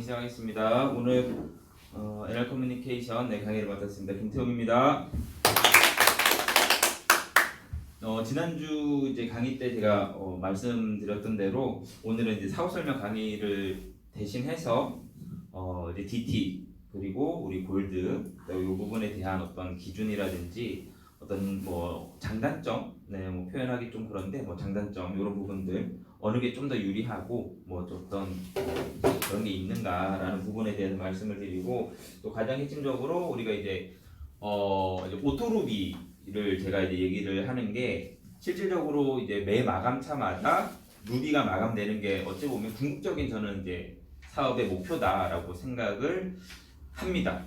시작하겠습니다. 오늘 NR 커뮤니케이션 강의를 맡았습니다. 김태웅입니다. 지난주 이제 강의 때 제가 말씀드렸던 대로 오늘은 이제 사업 설명 강의를 대신해서 이제 DT 그리고 우리 골드 이 부분에 대한 어떤 기준이라든지 어떤 뭐 장단점, 뭐 표현하기 좀 그런데 뭐 장단점 이런 부분들 어느 게 좀 더 유리하고 뭐 어떤 그런 게 있는가라는 부분에 대해서 말씀을 드리고 또 가장 핵심적으로 우리가 이제 이제 오토루비를 제가 이제 얘기를 하는 게 실질적으로 이제 매 마감차마다 루비가 마감되는 게 어찌 보면 궁극적인 저는 이제 사업의 목표다라고 생각을 합니다.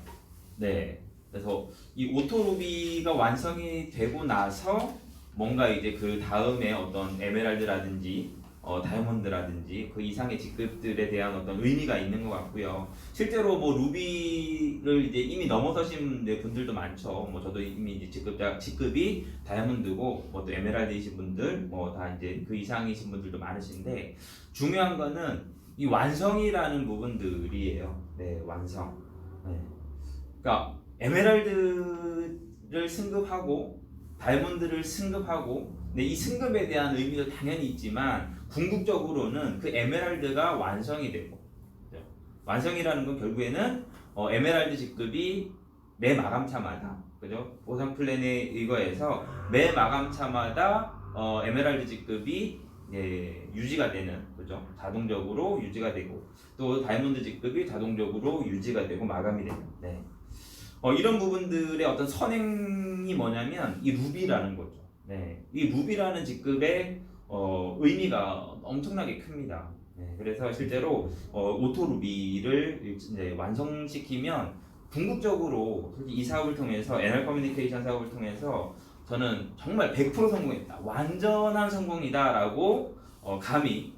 네. 그래서 이 오토루비가 완성이 되고 나서 뭔가 이제 그 다음에 어떤 에메랄드라든지 다이아몬드라든지 그 이상의 직급들에 대한 어떤 의미가 있는 것 같고요. 실제로 뭐 루비를 이제 이미 넘어서신 분들도 많죠. 뭐 저도 이미 이제 직급이 다이아몬드고 뭐 또 에메랄드이신 분들 뭐 다 이제 그 이상이신 분들도 많으신데 중요한 거는 이 완성이라는 부분들이에요. 네, 완성. 네. 그러니까 에메랄드를 승급하고 다이아몬드를 승급하고 근데 이 승급에 대한 의미도 당연히 있지만 궁극적으로는 그 에메랄드가 완성이 되고 완성이라는 건 결국에는 에메랄드 직급이 매 마감차마다 그죠? 보상 플랜에 의거해서 매 마감차마다 에메랄드 직급이 유지가 되는 그죠? 자동적으로 유지가 되고 또 다이아몬드 직급이 자동적으로 유지가 되고 마감이 되는 네. 이런 부분들의 어떤 선행이 뭐냐면 이 루비라는 거죠. 네, 이 루비라는 직급의 의미가 엄청나게 큽니다. 네, 그래서 실제로 오토 루비를 이제 완성시키면 궁극적으로 솔직히 이 사업을 통해서 NR 커뮤니케이션 사업을 통해서 저는 정말 100% 성공했다, 완전한 성공이다라고 감히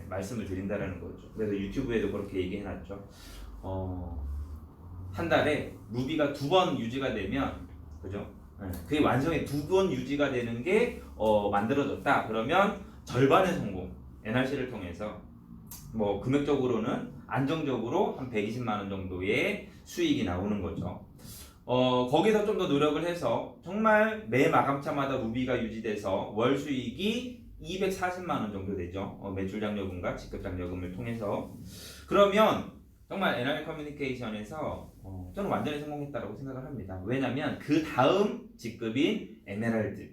말씀을 드린다라는 거죠. 그래서 유튜브에도 그렇게 얘기해놨죠. 한 달에 루비가 2번 유지가 되면 그죠? 그게 완성이 2번 유지가 되는 게 만들어졌다. 그러면 절반의 성공 NRC를 통해서 뭐 금액적으로는 안정적으로 한 120만 원 정도의 수익이 나오는 거죠. 거기서 좀 더 노력을 해서 정말 매 마감차마다 루비가 유지돼서 월 수익이 240만 원 정도 되죠. 매출 장려금과 직급 장려금을 통해서 그러면 정말 NR 커뮤니케이션에서 저는 완전히 성공했다고 생각을 합니다. 왜냐하면 그 다음 직급인 에메랄드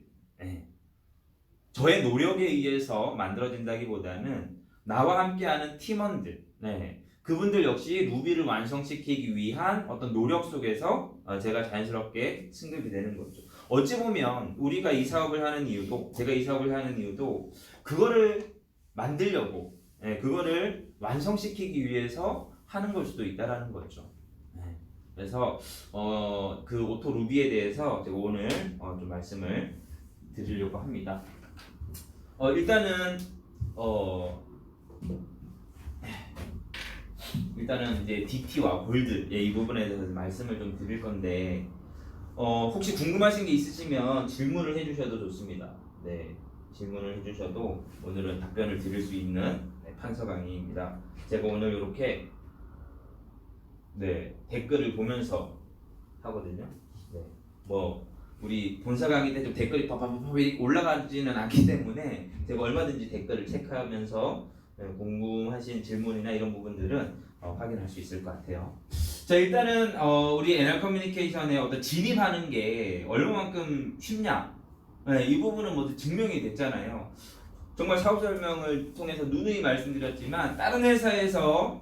저의 노력에 의해서 만들어진다기보다는 나와 함께하는 팀원들 그분들 역시 루비를 완성시키기 위한 어떤 노력 속에서 제가 자연스럽게 승급이 되는 거죠. 어찌 보면 우리가 이 사업을 하는 이유도 제가 이 사업을 하는 이유도 그거를 만들려고 그거를 완성시키기 위해서 하는 걸 수도 있다라는 거죠. 그래서 그 오토 루비에 대해서 제가 오늘 좀 말씀을 드리려고 합니다. 일단은 이제 DT와 골드 이 부분에 대해서 말씀을 좀 드릴 건데 혹시 궁금하신 게 있으시면 질문을 해주셔도 좋습니다. 네, 질문을 해주셔도 오늘은 답변을 드릴 수 있는 판서 강의입니다. 제가 오늘 이렇게 댓글을 보면서 하거든요. 뭐 우리 본사 강의 때 좀 댓글이 파파파파 올라가지는 않기 때문에 제가 얼마든지 댓글을 체크하면서 궁금하신 질문이나 이런 부분들은 확인할 수 있을 것 같아요. 자, 일단은 우리 NR 커뮤니케이션에 어떤 진입하는 게 얼마만큼 쉽냐? 이 부분은 모두 증명이 됐잖아요. 정말 사업 설명을 통해서 누누이 말씀드렸지만 다른 회사에서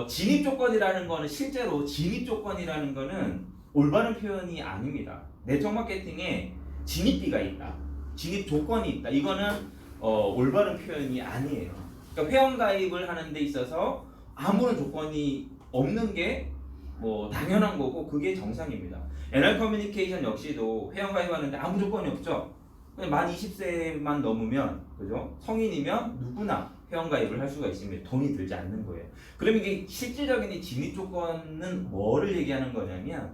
진입 조건이라는 거는 실제로 진입 조건이라는 거는 올바른 표현이 아닙니다. 네트워크 마케팅에 진입비가 있다, 진입 조건이 있다. 이거는 올바른 표현이 아니에요. 그러니까 회원 가입을 하는 데 있어서 아무런 조건이 없는 게 뭐 당연한 거고 그게 정상입니다. NR 커뮤니케이션 역시도 회원 가입하는데 아무 조건이 없죠. 그냥 만 20세만 넘으면 그죠? 성인이면 누구나 회원 가입을 할 수가 있습니다. 돈이 들지 않는 거예요. 그럼 이게 실질적인 이 진입 조건은 뭐를 얘기하는 거냐면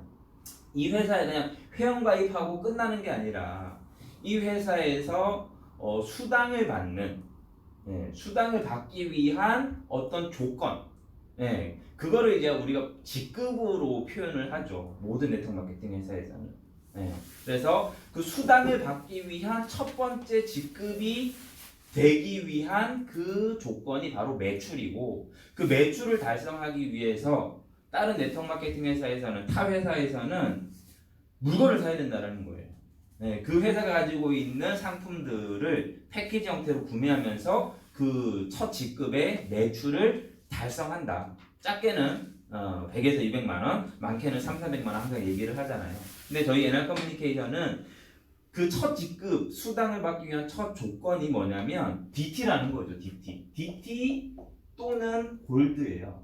이 회사에 그냥 회원 가입하고 끝나는 게 아니라 이 회사에서 수당을 받는 수당을 받기 위한 어떤 조건 예, 그거를 이제 우리가 직급으로 표현을 하죠. 모든 네트워크 마케팅 회사에서는. 예, 그래서 그 수당을 받기 위한 첫 번째 직급이 되기 위한 그 조건이 바로 매출이고, 그 매출을 달성하기 위해서 다른 네트워크 마케팅 회사에서는, 타 회사에서는 물건을 사야 된다는 거예요. 네, 그 회사가 가지고 있는 상품들을 패키지 형태로 구매하면서 그 첫 직급의 매출을 달성한다. 작게는 100에서 200만 원, 많게는 3, 400만 원 항상 얘기를 하잖아요. 근데 저희 NR 커뮤니케이션은 그 첫 직급 수당을 받기 위한 첫 조건이 뭐냐면 DT라는 거죠. DT 또는 골드예요.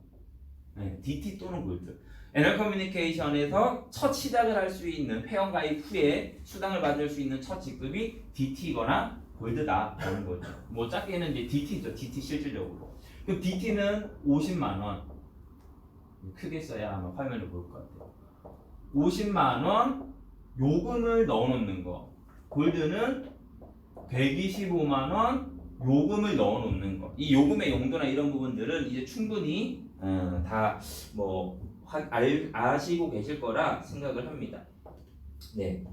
네, DT 또는 골드. NR 커뮤니케이션에서 첫 시작을 할 수 있는 회원 가입 후에 수당을 받을 수 있는 첫 직급이 DT거나 골드다라는 거죠. 뭐 작게는 이제 DT죠. DT 실질적으로. 그 DT는 50만 원. 크게 써야 아마 화면을 볼 것 같아요. 50만 원 요금을 넣어놓는 거. 골드는 125만 원 요금을 넣어놓는 거. 이 요금의 용도나 이런 부분들은 이제 충분히 다 뭐 아시고 계실 거라 생각을 합니다. 네.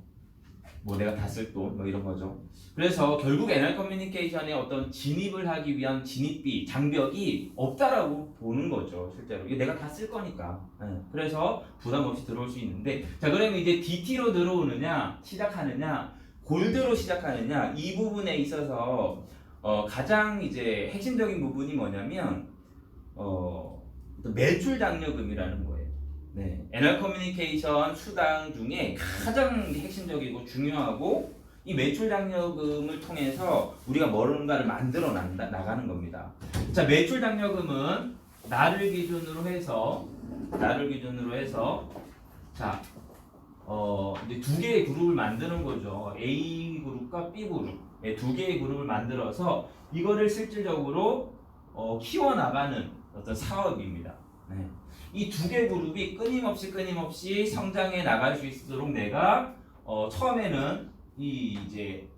뭐 내가 다 쓸 돈 뭐 이런 거죠. 그래서 결국 NR 커뮤니케이션에 어떤 진입을 하기 위한 진입비, 장벽이 없다라고 보는 거죠. 실제로 이게 내가 다 쓸 거니까. 그래서 부담 없이 들어올 수 있는데, 자 그러면 이제 DT로 들어오느냐, 시작하느냐, 골드로 시작하느냐, 이 부분에 있어서 가장 이제 핵심적인 부분이 뭐냐면 매출 장려금이라는 거예요. 네, NR 커뮤니케이션 수당 중에 가장 핵심적이고 중요하고, 이 매출 장려금을 통해서 우리가 뭔가를 만들어 나가는 겁니다. 자, 매출 장려금은 나를 기준으로 해서 자, 이제 두 개의 그룹을 만드는 거죠. A 그룹과 B 그룹. 네, 두 개의 그룹을 만들어서 이거를 실질적으로 키워 나가는 어떤 사업입니다. 네. 이 두 개 그룹이 끊임없이 성장해 나갈 수 있도록 내가 처음에는 이제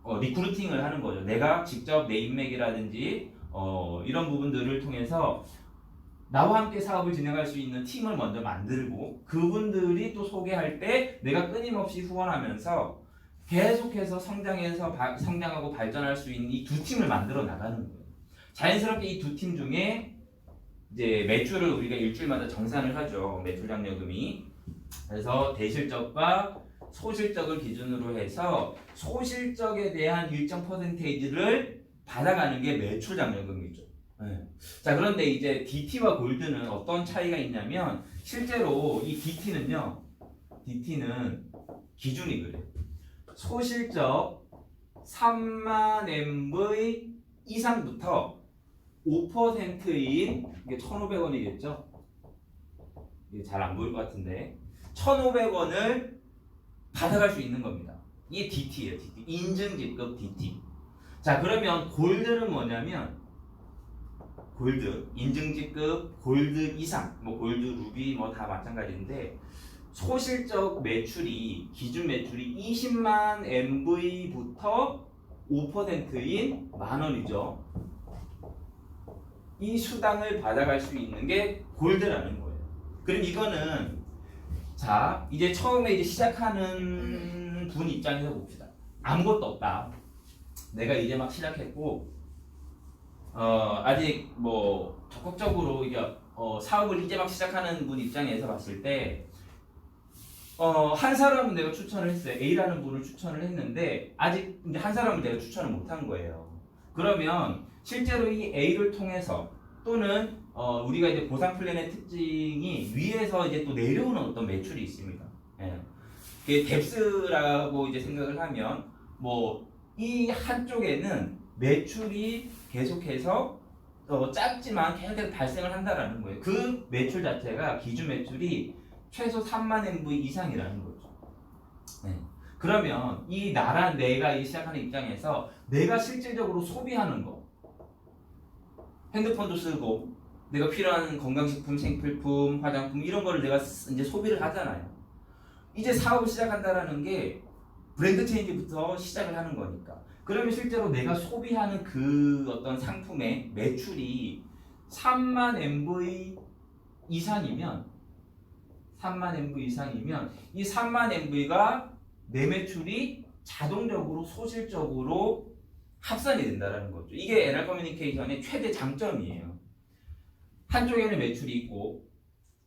리크루팅을 하는 거죠. 내가 직접 내 인맥이라든지 이런 부분들을 통해서 나와 함께 사업을 진행할 수 있는 팀을 먼저 만들고, 그분들이 또 소개할 때 내가 끊임없이 후원하면서 계속해서 성장하고 발전할 수 있는 이 두 팀을 만들어 나가는 거예요. 자연스럽게 이 두 팀 중에 이제 매출을 우리가 일주일마다 정산을 하죠. 매출 장려금이. 그래서 대실적과 소실적을 기준으로 해서 소실적에 대한 일정 퍼센테이지를 받아가는 게 매출 장려금이죠. 네. 자, 그런데 이제 DT와 골드는 어떤 차이가 있냐면, 실제로 이 DT는 기준이 그래요. 소실적 3만 MV 이상부터 5%인, 이게 1,500원이겠죠? 이게 잘 안 보일 것 같은데 1,500원을 받아갈 수 있는 겁니다. 이게 DT예요. DT. 인증직급 DT. 자, 그러면 골드는 뭐냐면, 골드, 인증직급 골드 이상, 뭐 골드, 루비 뭐 다 마찬가지인데, 소실적 매출이, 기준 매출이 20만 MV부터 5%인 만원이죠. 이 수당을 받아갈 수 있는 게 골드라는 거예요. 그럼 이거는, 자, 이제 처음에 이제 시작하는 분 입장에서 봅시다. 아무것도 없다. 내가 이제 막 시작했고, 아직 뭐 적극적으로 이제 사업을 이제 막 시작하는 분 입장에서 봤을 때, 한 사람은 내가 추천을 했어요. A라는 분을 추천을 했는데 아직 이제 한 사람은 내가 추천을 못한 거예요. 그러면 실제로 이 A를 통해서, 또는 우리가 이제 보상 플랜의 특징이 위에서 이제 또 내려오는 어떤 매출이 있습니다. 예. 그게 뎁스라고 이제 생각을 하면, 뭐 이 한쪽에는 매출이 계속해서 작지만 계속 발생을 한다라는 거예요. 그 매출 자체가, 기준 매출이 최소 3만 MV 이상이라는 거죠. 네. 그러면 이 내가 시작하는 입장에서 내가 실질적으로 소비하는 거, 핸드폰도 쓰고 내가 필요한 건강식품, 생필품, 화장품 이런 거를 내가 이제 소비를 하잖아요. 이제 사업을 시작한다라는 게 브랜드 체인지부터 시작을 하는 거니까. 그러면 실제로 내가 소비하는 그 어떤 상품의 매출이 3만 MV 이상이면 이 3만 MV가 내 매출이 자동적으로 소실적으로 합산이 된다는 거죠. 이게 NR 커뮤니케이션의 최대 장점이에요. 한쪽에는 매출이 있고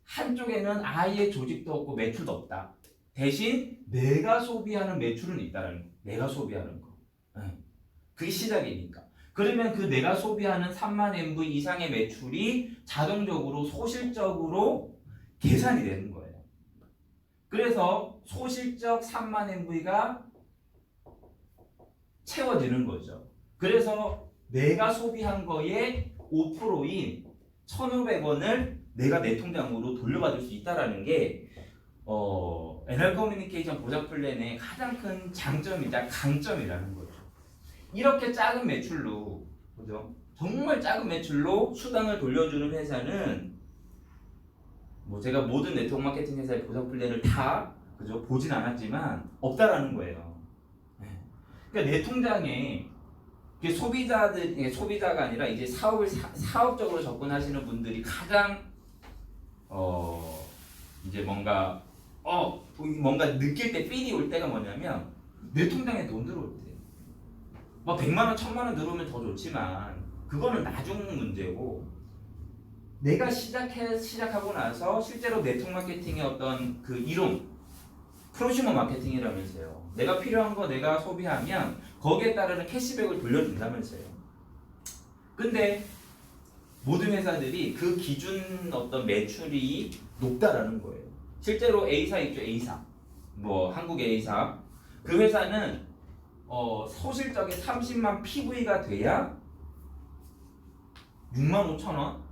한쪽에는 아예 조직도 없고 매출도 없다. 대신 내가 소비하는 매출은 있다는 거. 내가 소비하는 거. 그게 시작이니까. 그러면 그 내가 소비하는 3만 MV 이상의 매출이 자동적으로 소실적으로 계산이 되는 거예요. 그래서 소실적 3만 MV가 채워지는 거죠. 그래서 내가 소비한 거에 5%인 1,500원을 내가 내 통장으로 돌려받을 수 있다는 게 NR 커뮤니케이션 보장 플랜의 가장 큰 장점이자 강점이라는 거죠. 이렇게 작은 매출로, 그죠? 정말 작은 매출로 수당을 돌려주는 회사는 뭐 제가 모든 네트워크 마케팅 회사의 보장 플랜을 다 그죠? 보진 않았지만 없다라는 거예요. 그러니까 내 통장에 소비자가 아니라 이제 사업적으로 접근하시는 분들이 가장 이제 뭔가 느낄 때 삘이 올 때가 뭐냐면 내 통장에 돈 들어올 때. 뭐 100만 원, 1000만 원 들어오면 더 좋지만 그거는 나중 문제고 내가 시작하고 나서 실제로 네트워크 마케팅의 어떤 그 이론 프로슈머 마케팅이라면서요. 내가 필요한 거 내가 소비하면 거기에 따르는 캐시백을 돌려준다면서요. 근데 모든 회사들이 그 기준 어떤 매출이 높다라는 거예요. 실제로 A사 있죠, A사. 뭐 한국의 A사. 그 회사는 소실적인 30만 PV가 돼야 6만 5천 원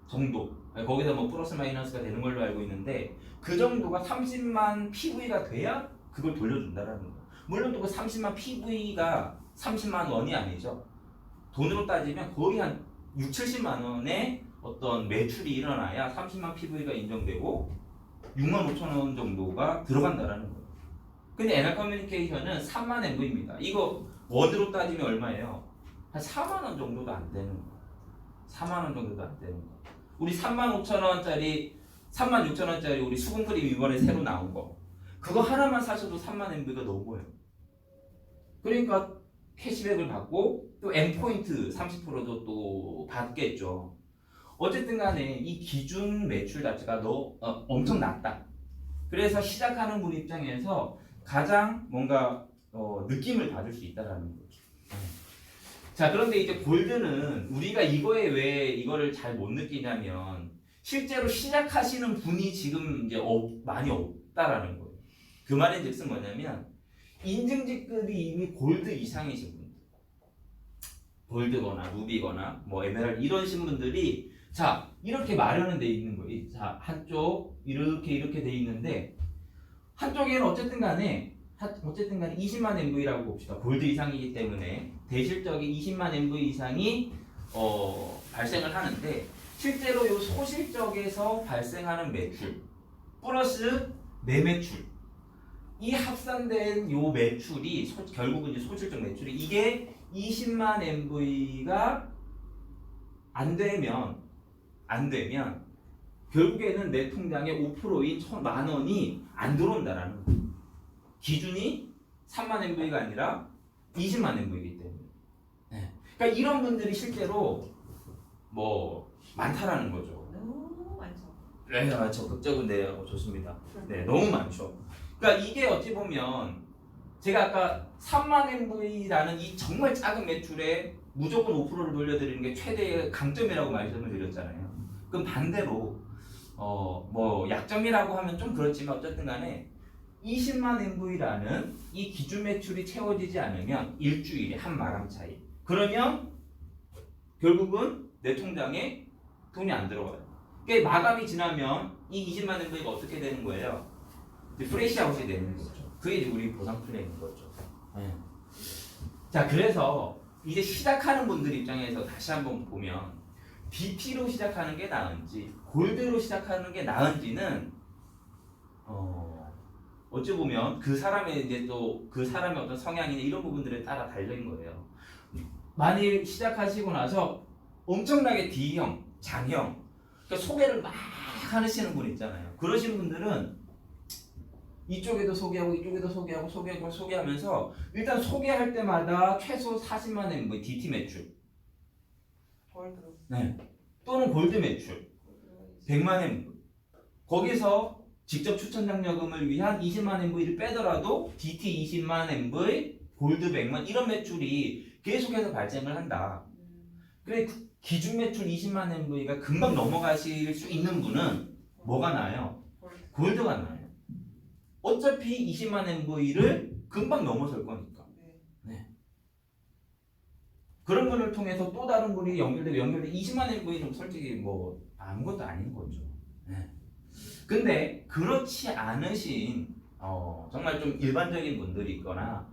정도. 거기다 뭐 플러스 마이너스가 되는 걸로 알고 있는데 그 정도가 30만 PV가 돼야 그걸 돌려준다라는 거예요. 물론 또 그 30만 PV가 30만 원이 아니죠. 돈으로 따지면 거의 한 6, 70만 원의 어떤 매출이 일어나야 30만 PV가 인정되고 6만 5천 원 정도가 들어간다라는 거예요. 근데 NR 커뮤니케이션은 3만 MV입니다. 이거 원으로 따지면 얼마예요? 한 4만 원 정도도 안 되는 거예요. 4만 원 정도도 안 되는 거예요. 우리 3만 5천 원짜리 3만 6천 원짜리 우리 수분크림 이번에 새로 나온 거 그거 하나만 사셔도 3만 MV가 넘어요. 그러니까 캐시백을 받고 또 M포인트 30%도 또 받겠죠. 어쨌든 간에 이 기준 매출 자체가 엄청 낮다. 그래서 시작하는 분 입장에서 가장 뭔가 느낌을 받을 수 있다는 거죠. 자, 그런데 이제 골드는 우리가 이거에 왜 이거를 잘 못 느끼냐면 실제로 시작하시는 분이 지금 이제 많이 없다라는 거예요. 그 말인즉슨 뭐냐면 인증직급이 이미 골드 이상이신 분들, 골드거나 루비거나 뭐 에메랄드 이러신 분들이 자 이렇게 마련은 돼 있는 거예요. 자 한쪽 이렇게 돼 있는데 한쪽에는 어쨌든 간에 20만 MV라고 봅시다. 골드 이상이기 때문에 대실적인 20만 MV 이상이 발생을 하는데 실제로 이 소실적에서 발생하는 매출 플러스 내매출 이 합산된 요 매출이 결국은 이제 소실적 매출이 이게 20만 MV가 안 되면 결국에는 내 통장에 5%인 1,000만 원이 안 들어온다라는 거예요. 기준이 3만 MV가 아니라 20만 MV이기 때문에. 네. 그러니까 이런 분들이 실제로 뭐 많다라는 거죠. 너무 많죠. 네, 적극적인 네, 좋습니다. 네, 너무 많죠. 그러니까 이게 어찌 보면 제가 아까 3만 MV라는 이 정말 작은 매출에 무조건 5%를 돌려드리는 게 최대의 강점이라고 말씀을 드렸잖아요. 그럼 반대로 뭐 약점이라고 하면 좀 그렇지만 어쨌든 간에 20만 MV라는 이 기준 매출이 채워지지 않으면 일주일에 한 마감 차이. 그러면 결국은 내 통장에 돈이 안 들어가요. 그러니까 마감이 지나면 이 20만 MV가 어떻게 되는 거예요? 프레시아웃이 되는 거죠. 그게 이제 우리 보상 플랜인 거죠. 네. 자, 그래서 이제 시작하는 분들 입장에서 다시 한번 보면 DT로 시작하는 게 나은지 골드로 시작하는 게 나은지는 어찌 보면 그 사람의 이제 또 그 사람의 어떤 성향이나 이런 부분들에 따라 달린 거예요. 만일 시작하시고 나서 엄청나게 D형, 장형, 그러니까 소개를 막 하시는 분 있잖아요. 그러신 분들은 이쪽에도 소개하고 이쪽에도 소개하고 소개하고 소개하면서 일단 소개할 때마다 최소 40만 MV DT 매출, 골드. 네, 또는 골드 매출 100만 MV, 거기서 직접 추천 장려금을 위한 20만 MV를 빼더라도 DT 20만 MV, 골드 100만 이런 매출이 계속해서 발생을 한다. 그래 기준 매출 20만 MV가 금방 넘어가실 수 있는 분은 뭐가 나아요? 골드가 나아요. 어차피 20만 MV를 금방 넘어설 거니까. 네. 그런 분을 통해서 또 다른 분이 연결돼 20만 MV는 솔직히 뭐 아무것도 아닌 거죠. 네. 근데 그렇지 않으신 정말 좀 일반적인 분들이 있거나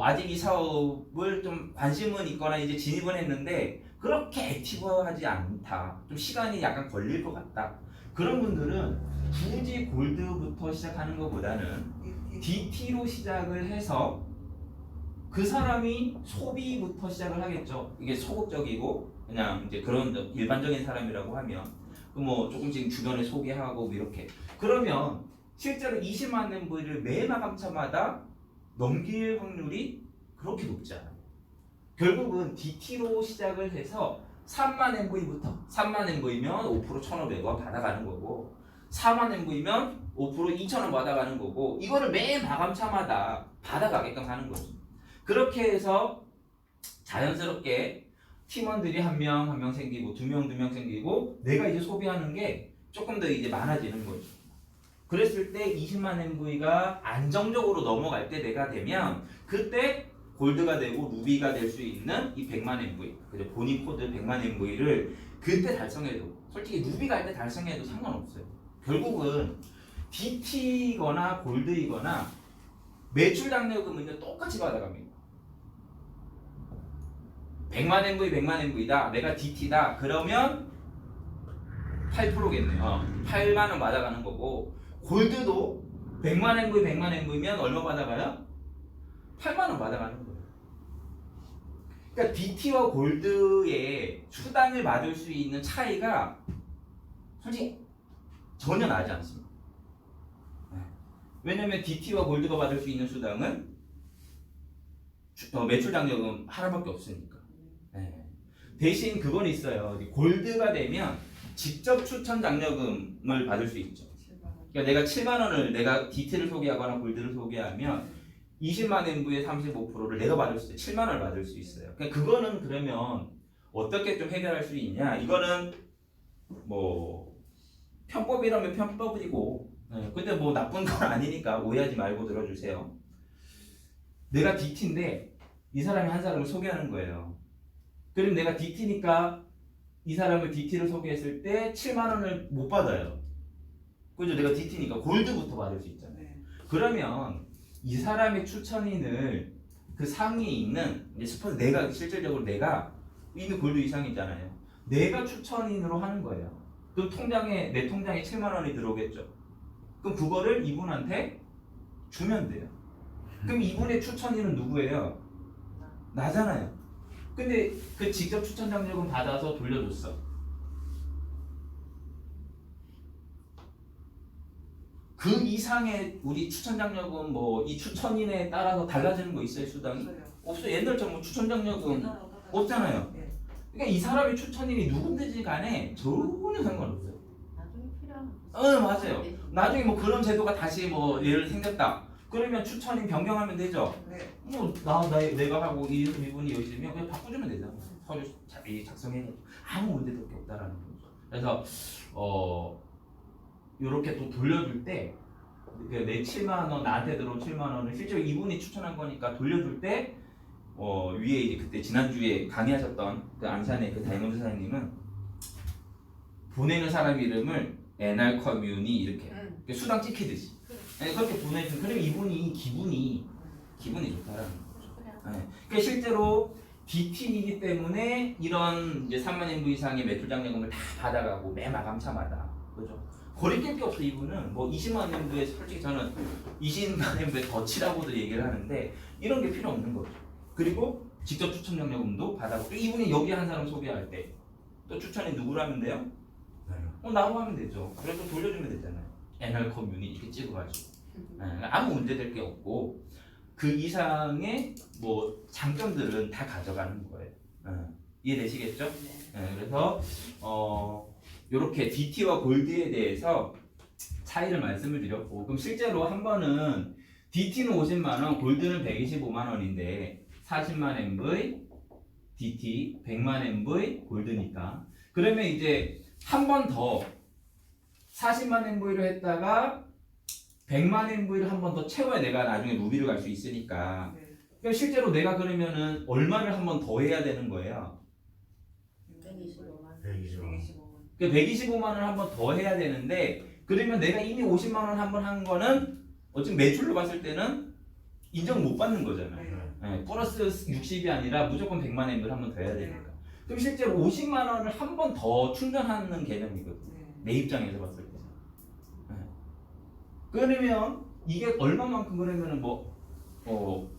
아직 이 사업을 좀 관심은 있거나 이제 진입은 했는데 그렇게 액티브하지 않다, 좀 시간이 약간 걸릴 것 같다, 그런 분들은 굳이 골드부터 시작하는 것보다는 DT로 시작을 해서 그 사람이 소비부터 시작을 하겠죠. 이게 소극적이고 그냥 이제 그런 일반적인 사람이라고 하면 뭐 조금씩 주변에 소개하고 이렇게, 그러면 실제로 20만 MV를 매 마감차마다 넘길 확률이 그렇게 높지 않아요. 결국은 DT로 시작을 해서 3만 MV부터 3만 MV면 5% 1,500원 받아가는 거고 4만 MV면 5% 2,000원 받아가는 거고 이거를 매 마감차마다 받아가게끔 하는 거죠. 그렇게 해서 자연스럽게 팀원들이 한 명 생기고 두 명 생기고 내가 이제 소비하는 게 조금 더 이제 많아지는 거죠. 그랬을 때 20만 MV가 안정적으로 넘어갈 때 내가 되면 그때 골드가 되고 루비가 될 수 있는 이 100만 MV, 그죠? 본인 코드 100만 MV를 그때 달성해도, 솔직히 루비가 할 때 달성해도 상관없어요. 결국은 DT거나 골드이거나 매출 장려금은 똑같이 받아갑니다. 100만 MV, 100만 MV다. 내가 DT다. 그러면 8%겠네요. 8만 원 받아가는 거고, 골드도 100만 MV, 100만 MV면 얼마 받아가요? 8만 원 받아가는 거예요. 그러니까 DT와 골드의 수당을 받을 수 있는 차이가 솔직히 전혀 나지 않습니다. 왜냐면 DT와 골드가 받을 수 있는 수당은 매출 장려금 하나밖에 없으니까. 네. 대신 그건 있어요. 골드가 되면 직접 추천 장려금을 받을 수 있죠. 그러니까 내가 7만 원을 내가 DT를 소개하거나 골드를 소개하면 20만 MV의 35%를 내가 받을 수 있어요. 7만 원을 받을 수 있어요. 그러니까 그거는 그러면 어떻게 좀 해결할 수 있냐? 이거는 뭐 편법이라면 편법이고, 근데 뭐 나쁜 건 아니니까 오해하지 말고 들어주세요. 내가 DT인데 이 사람이 한 사람을 소개하는 거예요. 그럼 내가 DT니까 이 사람을 DT를 소개했을 때 7만 원을 못 받아요. 그죠? 내가 DT니까 골드부터 받을 수 있잖아요. 그러면 이 사람의 추천인을 그 상위에 있는, 이제 스포츠 내가 실질적으로 내가 이미 골드 이상이잖아요. 내가 추천인으로 하는 거예요. 그럼 내 통장에 7만 원이 들어오겠죠. 그럼 그거를 이분한테 주면 돼요. 그럼 이분의 추천인은 누구예요? 나잖아요. 근데 그 직접 추천 장려금 받아서 돌려줬어. 그 이상의 우리 추천 장려금 뭐 이 추천인에 따라서 달라지는 거 있어요, 수당이? 없어요. 옛날처럼 뭐 추천 장려금 없잖아요. 그러니까 이 사람의 추천인이 누군지 간에 전혀 상관없어요. 나중에 필요하면. 맞아요. 나중에 뭐 그런 제도가 다시 뭐 예를 생겼다. 그러면 추천인 변경하면 되죠. 뭐 내가 하고 이분이 여기 있으면 그냥 바꿔주면 되잖아. 서류 작성해 아무 문제도 없다라는 거죠. 그래서 이렇게 또 돌려줄 때 내 7만 원 나한테 들어온 7만 원을 실제로 이분이 추천한 거니까 돌려줄 때 위에 이제 그때 지난주에 강의하셨던 그 안산의 그 다이몬드 사장님은 보내는 사람 이름을 NR 커뮤니 이렇게 수당 찍히듯이 그렇게 보내주면, 그러면 이분이 기분이 좋다라는 거죠. 그러니까 실제로 DT이기 때문에 이런 이제 3만 MV 이상의 매출 장려금을 다 받아가고 매 마감차마다, 그죠? 거리낄 게 없어. 이분은 뭐 20만 MV에 솔직히 저는 20만 MV에 더 치라고도 얘기를 하는데 이런 게 필요 없는 거죠. 그리고 직접 추천 장려금도 받아보고 이분이 여기 한 사람 소개할 때 또 추천이 누구로 하면 돼요? 나요. 나로 하면 되죠. 그래 또 돌려주면 되잖아요. NR 커뮤니 이렇게 찍어가지고 아무 문제될 게 없고 그 이상의 뭐 장점들은 다 가져가는 거예요. 이해되시겠죠? 그래서 이렇게 DT와 골드에 대해서 차이를 말씀을 드렸고 그럼 실제로 한 번은 DT는 50만 원, 골드는 125만 원인데 40만 MV, DT 100만 MV, 골드니까 그러면 이제 한 번 더 40만 MV를 했다가 100만 MV를 한 번 더 채워야 내가 나중에 루비를 갈 수 있으니까 네. 그럼 실제로 내가 그러면은 얼마를 한 번 더 해야 되는 거예요? 125만. 125만. 125만. 그 125만 원을 한 번 더 해야 되는데 그러면 내가 이미 50만 원 한 번 한 거는 어쨌든 매출로 봤을 때는 인정 못 받는 거잖아요. 네. 플러스 60이 아니라 무조건 100만 MV를 한 번 더 해야 되니까. 그럼 실제로 50만 원을 한 번 더 충전하는 개념이거든요. 내 입장에서 봤을 때. 그러면 이게 얼마만큼 그러면은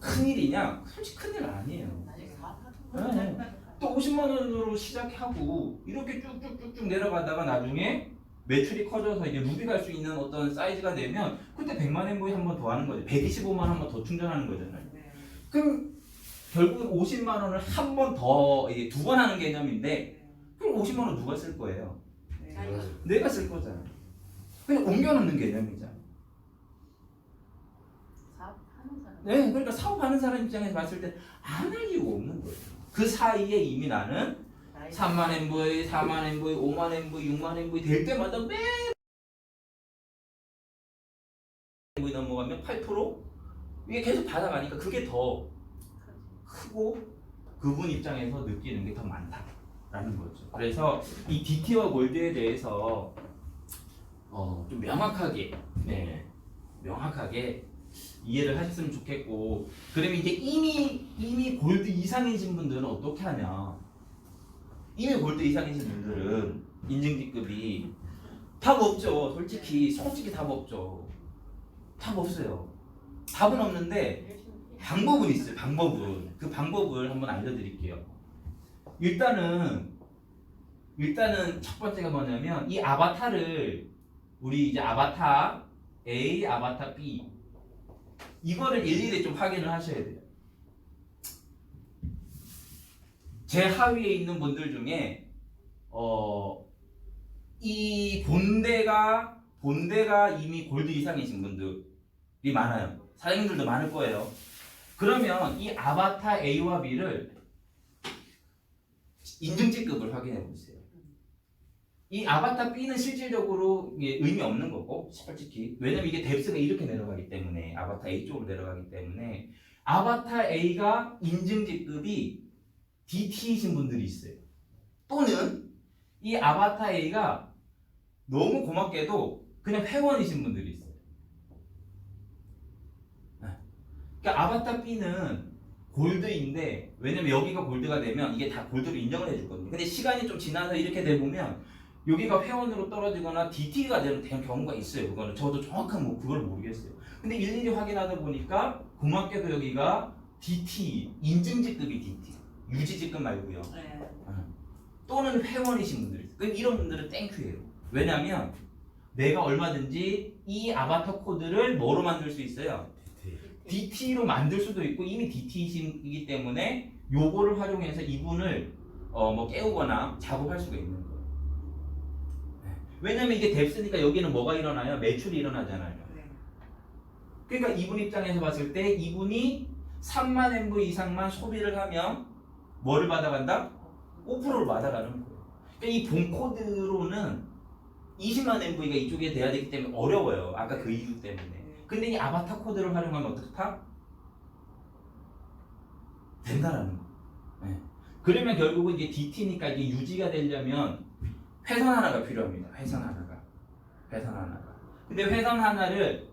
큰일이냐? 솔직히 큰일 아니에요. 나중에 사업하는 거. 또 50만 원으로 시작하고 이렇게 쭉쭉쭉쭉 내려가다가 나중에 매출이 커져서 이제 루비 갈 수 있는 어떤 사이즈가 되면 그때 100만 MV 한 번 더 하는 거죠. 125만 한 번 더 충전하는 거잖아요. 네. 그럼 결국은 50만 원을 한 번 더 두 번 하는 개념인데 그럼 50만 원 누가 쓸 거예요? 네. 내가 쓸 거잖아. 그냥 옮겨놓는 개념이잖아. 사업하는 사람. 네, 그러니까 사업하는 사람 입장에서 봤을 때 안 할 이유가 없는 거예요. 그 사이에 이미 나는 3만 MV, 4만 MV, 5만 MV, 6만 MV 될 때마다 매 MV 넘어가면 8% 이게 계속 받아가니까 그게 더 크고 그분 입장에서 느끼는 게 더 많다라는 거죠. 그래서 이 DT와 골드에 대해서 좀 명확하게 명확하게 이해를 하셨으면 좋겠고 그러면 이제 이미 골드 이상이신 분들은 어떻게 하냐? 이미 골드 이상이신 분들은 인증직급이 답 없죠. 솔직히 답 없죠. 답 없어요. 답은 없는데 방법은 있어요. 그 방법을 한번 알려드릴게요. 일단은 첫 번째가 뭐냐면 이 아바타를 우리 이제 아바타 A, 아바타 B 이거를 일일이 좀 확인을 하셔야 돼요. 제 하위에 있는 분들 중에 이 본대가 이미 골드 이상이신 분들이 많아요. 사장님들도 많을 거예요. 그러면 이 아바타 A와 B를 인증직급을 확인해 보세요. 이 아바타 B는 실질적으로 의미 없는 거고 솔직히 왜냐면 이게 뎁스가 이렇게 내려가기 때문에 아바타 A 쪽으로 내려가기 때문에 아바타 A가 인증직급이 DT이신 분들이 있어요. 또는 이 아바타 A가 너무 고맙게도 그냥 회원이신 분들이 있어요. 그러니까 아바타 B는 골드인데 왜냐면 여기가 골드가 되면 이게 다 골드로 인정을 해주거든요. 근데 시간이 좀 지나서 이렇게 돼 보면 여기가 회원으로 떨어지거나 DT가 되는 경우가 있어요. 그거는 저도 정확한 그걸 모르겠어요. 근데 일일이 확인하다 보니까 고맙게도 여기가 DT 인증직급이 DT 유지직급 말고요. 네. 또는 회원이신 분들이 있어요. 그럼 이런 분들은 땡큐예요. 왜냐면 내가 얼마든지 이 아바타 코드를 뭐로 만들 수 있어요? DT로 만들 수도 있고 이미 DT이기 때문에 요거를 활용해서 이분을 깨우거나 작업할 수가 있는 거예요. 왜냐면 이게 뎁스니까 여기는 뭐가 일어나요? 매출이 일어나잖아요. 네. 그러니까 이분 입장에서 봤을 때 이분이 3만 MV 이상만 소비를 하면 뭐를 받아간다? 5%를 받아가는 거예요. 그러니까 이 본 코드로는 20만 MV가 이쪽에 돼야 되기 때문에 어려워요. 아까 그 이유 때문에. 근데 이 아바타 코드를 활용하면 어떻다? 된다라는 거. 네. 그러면 결국은 이제 DT니까 이게 유지가 되려면 회선 하나가 필요합니다. 회선 하나가. 근데 회선 하나를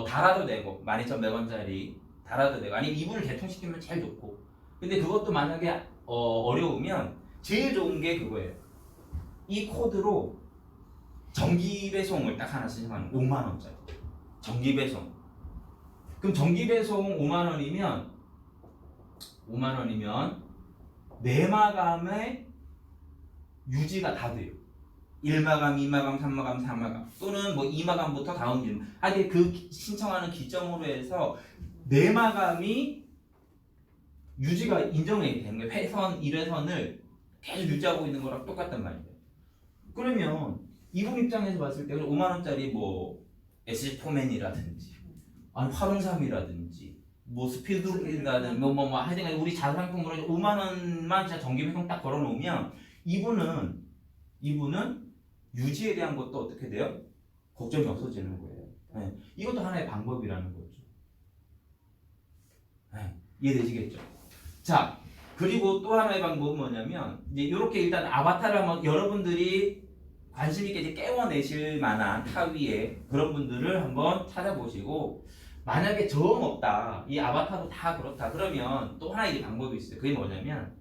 달아도 되고 12,100원짜리 달아도 되고 아니면 이분을 개통시키면 제일 좋고. 근데 그것도 만약에 어려우면 제일 좋은 게 그거예요. 이 코드로 정기 배송을 딱 하나 시작하는 5만 원짜리. 정기 배송. 그럼 정기 배송 5만 원이면 내마감에 유지가 다 돼요. 1마감, 2마감, 3마감, 4마감 또는 뭐 2마감부터 다음 길. 아니 그 신청하는 기점으로 해서 4마감이 유지가 인정이 되는 거예요. 회선 1회선을 계속 유지하고 있는 거랑 똑같단 말이에요. 그러면 이분 입장에서 봤을 때 5만 원짜리 뭐 SG포맨이라든지 아니 화롱삼이라든지 뭐 스피드라든지 뭐 하여튼 우리 자산상품으로 5만 원만 진짜 정기 배송 딱 걸어 놓으면 이분은 유지에 대한 것도 어떻게 돼요? 걱정이 없어지는 거예요. 네. 이것도 하나의 방법이라는 거죠. 네. 이해되시겠죠? 자, 그리고 또 하나의 방법은 뭐냐면 이제 이렇게 일단 아바타를 한번 여러분들이 관심 있게 이제 깨워내실 만한 타위에 그런 분들을 한번 찾아보시고 만약에 정 없다, 이 아바타도 다 그렇다 그러면 또 하나의 방법이 있어요. 그게 뭐냐면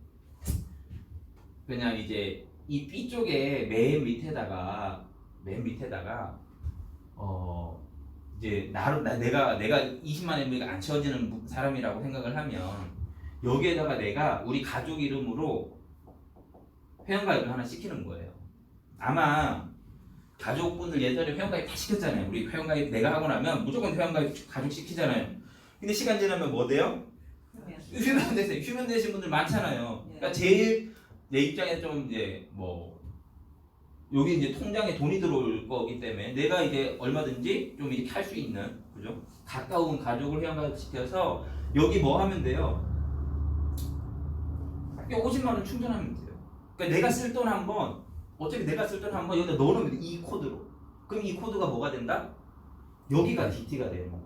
그냥 이제 이 B 쪽에 맨 밑에다가 이제 내가 20만 MB가 안 채워지는 사람이라고 생각을 하면 여기에다가 내가 우리 가족 이름으로 회원가입을 하나 시키는 거예요. 아마 가족분들 예전에 회원가입 다 시켰잖아요. 우리 회원가입 내가 하고 나면 무조건 회원가입 가족 시키잖아요. 근데 시간 지나면 뭐 돼요? 휴면 되세요. 휴면 되신 분들 많잖아요. 그러니까 제일 내 입장에 좀 이제 뭐 여기 이제 통장에 돈이 들어올 거기 때문에 내가 이제 얼마든지 좀 이렇게 할 수 있는 그죠? 가까운 가족을 회원가입 시켜서 여기 뭐 하면 돼요? 50만 원 충전하면 돼요. 그러니까 내가 쓸 돈 한번 어차피 내가 쓸 돈 한번 여기다 넣어놓으면 돼. 이 코드로. 그럼 이 코드가 뭐가 된다? 여기가 DT가 되는 거야.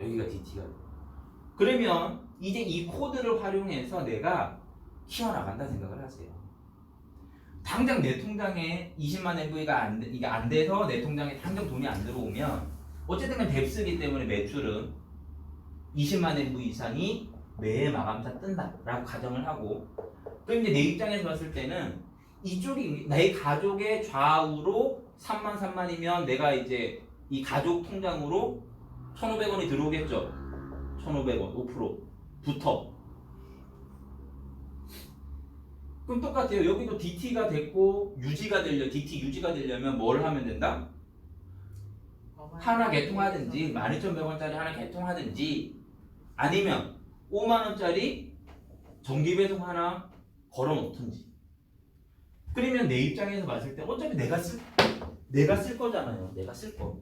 여기가 DT가 돼. 그러면 이제 이 코드를 활용해서 내가 키워나간다 생각을 하세요. 당장 내 통장에 20만 MV가 이게 안 돼서 내 통장에 당장 돈이 안 들어오면 어쨌든 뎁스기 때문에 매출은 20만 MV 이상이 매해 마감사 뜬다라고 가정을 하고 그럼 이제 내 입장에서 봤을 때는 이쪽이 내 가족의 좌우로 3만이면 내가 이제 이 가족 통장으로 1,500원이 들어오겠죠. 1,500원 5%부터 그럼 똑같아요. 여기도 DT가 됐고 유지가 DT 유지가 되려면 뭘 하면 된다? 하나 개통하든지 12,100원짜리 하나 개통하든지 아니면 5만원짜리 정기배송 하나 걸어놓든지 그러면 내 입장에서 봤을 때 어차피 내가 쓸 거잖아요. 내가 쓸 거.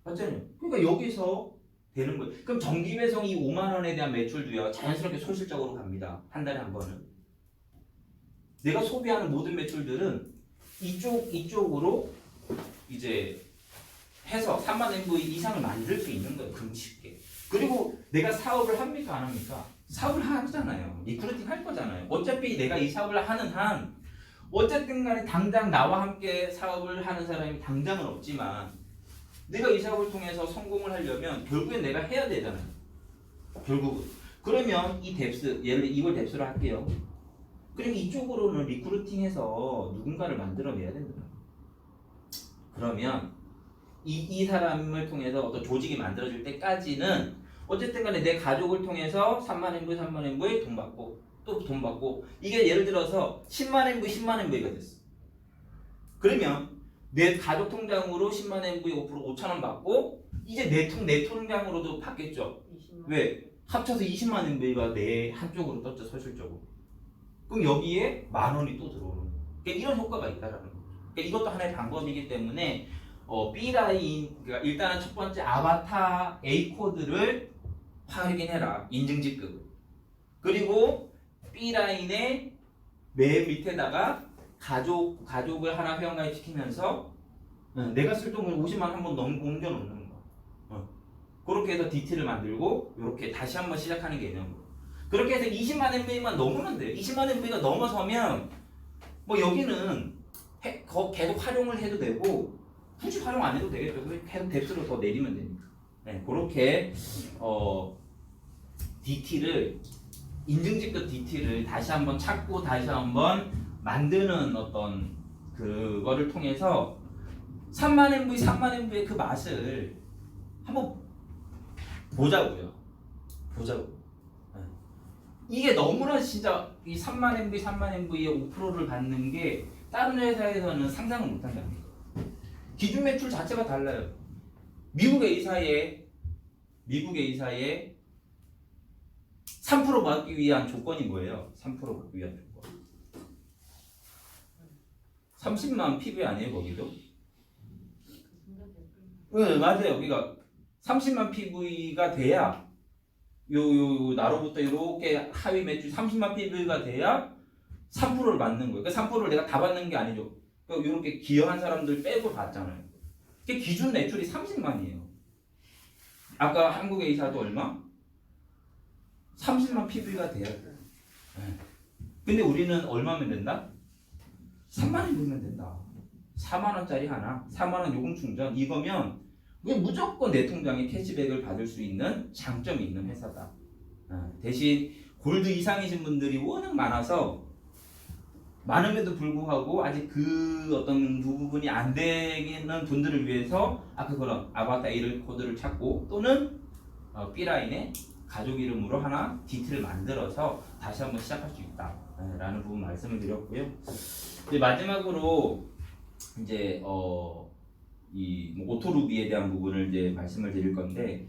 맞잖아요. 그러니까 여기서 되는 거예요. 그럼 정기배송이 5만원에 대한 매출도요. 자연스럽게 손실적으로 갑니다. 한 달에 한 번은. 내가 소비하는 모든 매출들은 이쪽으로 이제 해서 3만 MV 이상을 만들 수 있는 거예요. 그럼 쉽게. 그리고 내가 사업을 합니까 안 합니까? 사업을 하잖아요. 리크루팅 할 거잖아요. 어차피 내가 이 사업을 하는 한 어쨌든 간에 당장 나와 함께 사업을 하는 사람이 당장은 없지만 내가 이 사업을 통해서 성공을 하려면 결국엔 내가 해야 되잖아요. 결국은. 그러면 이 뎁스, 예를 들어 이걸 뎁스로 할게요. 그럼 이쪽으로는 리크루팅해서 누군가를 만들어내야 된다. 그러면 이 사람을 통해서 어떤 조직이 만들어질 때까지는 어쨌든 간에 내 가족을 통해서 3만 MV에 돈 받고 또 돈 받고 이게 예를 들어서 10만 MV가 됐어. 그러면 내 가족 통장으로 10만 MV 5% 5,000원 받고 이제 내 통장으로도 받겠죠. 20만. 왜? 합쳐서 20만 MV가 내 한쪽으로 떴죠. 서술적으로. 그럼 여기에 10,000원이 또 들어오는 거예요. 그러니까 이런 효과가 있다라는 거죠. 그러니까 이것도 하나의 방법이기 때문에 B라인, 그러니까 일단은 첫 번째 아바타 A 코드를 확인해라. 인증직급을. 그리고 B라인의 맨 밑에다가 가족을 하나 회원가입 시키면서 내가 쓸 돈을 50만 한번 옮겨 놓는 거. 그렇게 해서 DT를 만들고 이렇게 다시 한번 시작하는 개념으로. 그렇게 해서 20만 MV만 넘으면 돼요. 20만 MV가 넘어서면 뭐 여기는 계속 활용을 해도 되고 굳이 활용 안 해도 되겠죠. 계속 뎁스로 더 내리면 되니까. 네, 그렇게 DT를 인증직급 DT를 다시 한번 찾고 다시 한번 만드는 어떤 그거를 통해서 3만 MV의 그 맛을 한번 보자고요. 이게 너무나 진짜 이 3만 MB, 3만 MV의 5%를 받는 게 다른 회사에서는 상상을 못 한답니다. 기준 매출 자체가 달라요. 미국 A사에 3% 받기 위한 조건이 뭐예요? 3% 받기 위한 조건. 30만 PV 아니에요, 거기도? 네, 맞아요. 그러니까 30만 PV가 돼야 요 나로부터 이렇게 하위 매출 30만 PV가 돼야 3%를 받는 거예요. 그 3%를 내가 다 받는 게 아니죠. 그러니까 이렇게 기여한 사람들 빼고 받잖아요. 그 기준 매출이 30만이에요. 아까 한국 A사도 얼마? 30만 PV가 돼야 돼요. 네. 근데 우리는 얼마면 된다? 3만 원 주면 된다. 4만 원짜리 하나, 4만 원 요금 충전 이거면 그게 무조건 내 통장에 캐시백을 받을 수 있는 장점이 있는 회사다. 대신 골드 이상이신 분들이 워낙 많아서 많음에도 불구하고 아직 그 어떤 부분이 안 되는 분들을 위해서 아까 그런 아바타 A 코드를 찾고 또는 B라인에 가족 이름으로 하나 DT를 만들어서 다시 한번 시작할 수 있다 라는 부분 말씀을 드렸고요. 이제 마지막으로 이제 이 오토루비에 대한 부분을 이제 말씀을 드릴 건데